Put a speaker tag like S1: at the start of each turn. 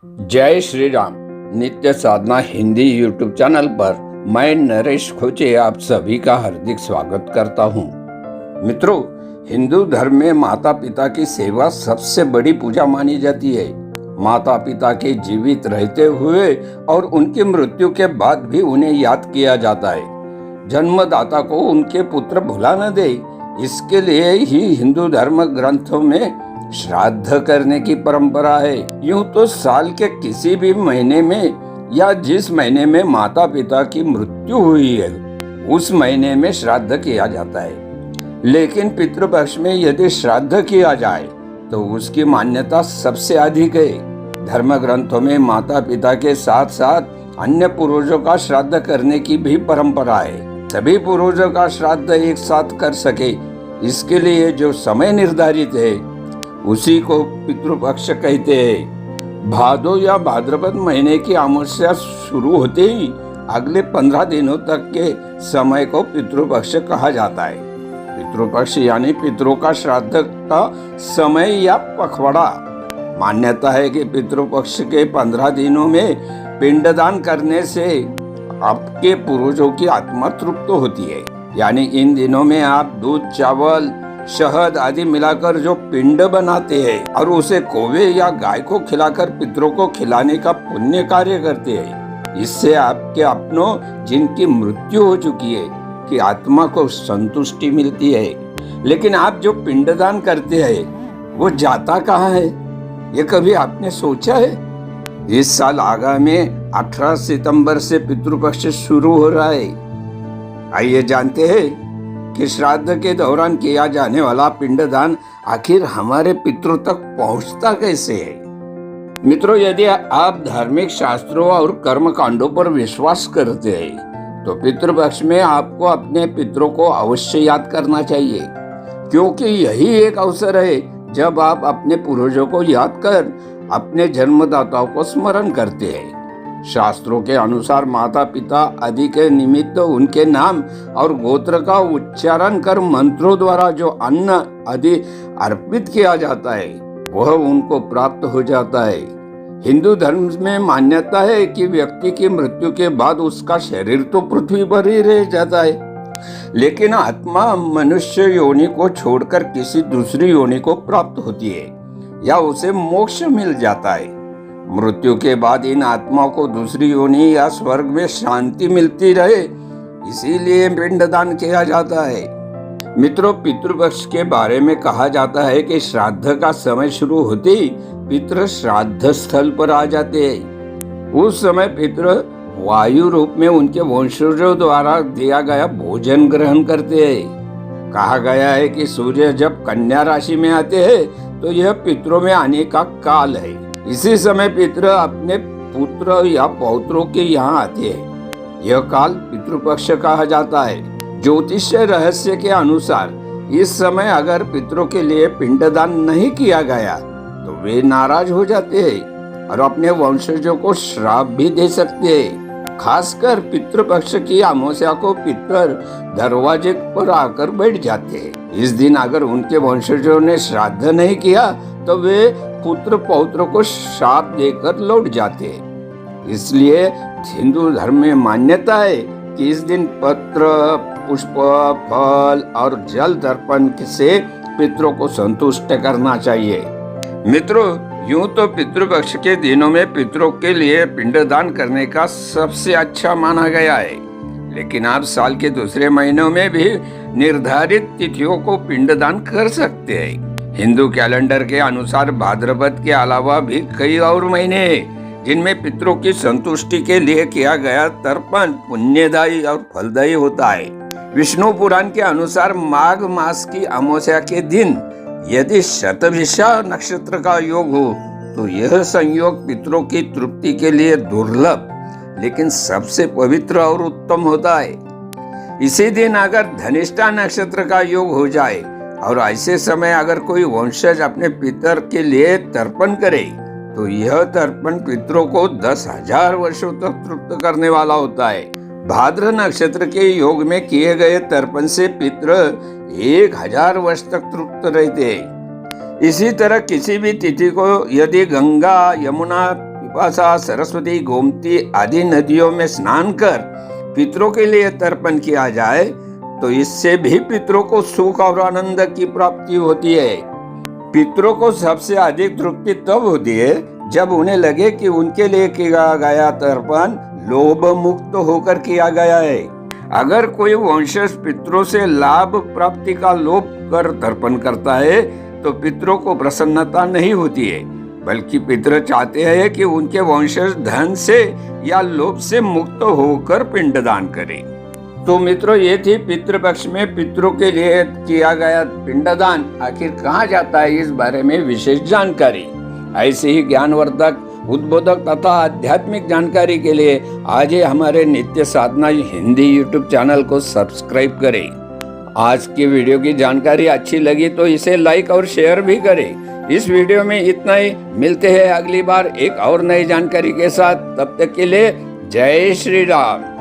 S1: जय श्री राम। नित्य साधना Hindi YouTube channel पर मैं नरेश खोचे आप सभी का हार्दिक स्वागत करता हूँ। मित्रों, हिंदू धर्म में माता पिता की सेवा सबसे बड़ी पूजा मानी जाती है। माता पिता के जीवित रहते हुए और उनकी मृत्यु के बाद भी उन्हें याद किया जाता है। जन्मदाता को उनके पुत्र भुला न दे, इसके लिए ही हिंदू धर्म ग्रंथों में श्राद्ध करने की परंपरा है। यूं तो साल के किसी भी महीने में या जिस महीने में माता पिता की मृत्यु हुई है उस महीने में श्राद्ध किया जाता है, लेकिन पितृपक्ष में यदि श्राद्ध किया जाए तो उसकी मान्यता सबसे अधिक है। धर्म ग्रंथों में माता पिता के साथ साथ अन्य पूर्वजों का श्राद्ध करने की भी परंपरा है। सभी पूर्वजों का श्राद्ध एक साथ कर सके, इसके लिए जो समय निर्धारित है उसी को पितृपक्ष कहते हैं। भादो या भाद्रपद महीने की अमावस्या शुरू होते ही अगले 15 दिनों तक के समय को पितृपक्ष कहा जाता है। पितृपक्ष यानी पितरों का श्राद्ध का समय या पखवाड़ा। मान्यता है कि पितृपक्ष के 15 दिनों में पिंडदान करने से आपके पूर्वजों की आत्मा तृप्त होती है। यानी इन दिनों में आप दूध, चावल, शहद आदि मिलाकर जो पिंड बनाते हैं और उसे कौवे या गाय को खिलाकर पितरों को खिलाने का पुण्य कार्य करते हैं। इससे आपके अपनों जिनकी मृत्यु हो चुकी है कि आत्मा को संतुष्टि मिलती है। लेकिन आप जो पिंडदान करते हैं वो जाता कहाँ है, ये कभी आपने सोचा है? इस साल आगामी 18 सितंबर से पितृपक्ष शुरू हो रहा है। आइए जानते हैं कि श्राद्ध के दौरान किया जाने वाला पिंडदान आखिर हमारे पितरों तक पहुंचता कैसे है। मित्रों, यदि आप धार्मिक शास्त्रों और कर्म कांडों पर विश्वास करते हैं तो पितृपक्ष में आपको अपने पितरों को अवश्य याद करना चाहिए, क्योंकि यही एक अवसर है जब आप अपने पूर्वजों को याद कर अपने जन्मदाताओं को स्मरण करते हैं। शास्त्रों के अनुसार माता पिता आदि के निमित्त उनके नाम और गोत्र का उच्चारण कर मंत्रों द्वारा जो अन्न आदि अर्पित किया जाता है वह उनको प्राप्त हो जाता है। हिंदू धर्म में मान्यता है कि व्यक्ति की मृत्यु के बाद उसका शरीर तो पृथ्वी पर ही रह जाता है, लेकिन आत्मा मनुष्य योनि को छोड़कर किसी दूसरी योनि को प्राप्त होती है या उसे मोक्ष मिल जाता है। मृत्यु के बाद इन आत्माओं को दूसरी योनि या स्वर्ग में शांति मिलती रहे, इसीलिए पिंडदान किया जाता है। मित्रों, पितृपक्ष के बारे में कहा जाता है कि श्राद्ध का समय शुरू होते ही पितृ श्राद्ध स्थल पर आ जाते हैं। उस समय पितृ वायु रूप में उनके वंशजों द्वारा दिया गया भोजन ग्रहण करते हैं। कहा गया है कि सूर्य जब कन्या राशि में आते हैं तो यह पितरों में आने का काल है। इसी समय पितृ अपने पुत्र या पौत्रों के यहाँ आते हैं। यह काल पितृपक्ष कहा जाता है। ज्योतिष्य रहस्य के अनुसार इस समय अगर पितरों के लिए पिंडदान नहीं किया गया तो वे नाराज हो जाते हैं और अपने वंशजों को श्राप भी दे सकते हैं। खासकर पितृपक्ष की अमावस्या को पितर दरवाजे पर आकर बैठ जाते हैं। इस दिन अगर उनके वंशजों ने श्राद्ध नहीं किया तो वे पुत्र पौत्र को शाप देकर लौट जाते हैं। इसलिए हिंदू धर्म में मान्यता है कि इस दिन पत्र, पुष्प, फल और जल तर्पण से पितरों को संतुष्ट करना चाहिए। मित्रों, यूं तो पितृपक्ष के दिनों में पितरों के लिए पिंडदान करने का सबसे अच्छा माना गया है, लेकिन आप साल के दूसरे महीनों में भी निर्धारित तिथियों को पिंडदान कर सकते हैं। हिंदू कैलेंडर के अनुसार भाद्रपद के अलावा भी कई और महीने हैं जिनमें पितरों की संतुष्टि के लिए किया गया तर्पण पुण्यदायी और फलदायी होता है। विष्णु पुराण के अनुसार माघ मास की अमावस्या के दिन यदि शतभिषा नक्षत्र का योग हो तो यह संयोग पितरों की तृप्ति के लिए दुर्लभ लेकिन सबसे पवित्र और उत्तम होता है। इसी दिन अगर धनिष्ठा नक्षत्र का योग हो जाए और ऐसे समय अगर कोई वंशज अपने पितर के लिए तर्पण करे तो यह तर्पण पितरों को 10,000 वर्षों तक तृप्त करने वाला होता है। भाद्र नक्षत्र के योग में किए गए तर्पण से पितर 1000 वर्ष तक तृप्त रहते हैं। इसी तरह किसी भी तिथि को यदि गंगा, यमुना, पिपासा, सरस्वती, गोमती आदि नदियों में स्नान कर पितरों के लिए तर्पण किया जाए तो इससे भी पितरों को सुख और आनंद की प्राप्ति होती है। पितरों को सबसे अधिक तृप्ति तब होती है जब उन्हें लगे कि उनके लिए किया गया तर्पण लोभ मुक्त होकर किया गया है। अगर कोई वंशज पितरों से लाभ प्राप्ति का लोभ कर तर्पण करता है तो पितरों को प्रसन्नता नहीं होती है, बल्कि पितर चाहते हैं कि उनके वंशज धन से या लोभ से मुक्त होकर पिंडदान करें। तो मित्रों, ये थी पितृपक्ष में पितरों के लिए किया गया पिंडदान आखिर कहाँ जाता है, इस बारे में विशेष जानकारी। ऐसे ही ज्ञानवर्धक, उद्बोधक तथा आध्यात्मिक जानकारी के लिए आज ही हमारे नित्य साधना हिंदी यूट्यूब चैनल को सब्सक्राइब करें। आज की वीडियो की जानकारी अच्छी लगी तो इसे लाइक और शेयर भी करें। इस वीडियो में इतना ही, मिलते हैं अगली बार एक और नई जानकारी के साथ। तब तक के लिए जय श्री राम।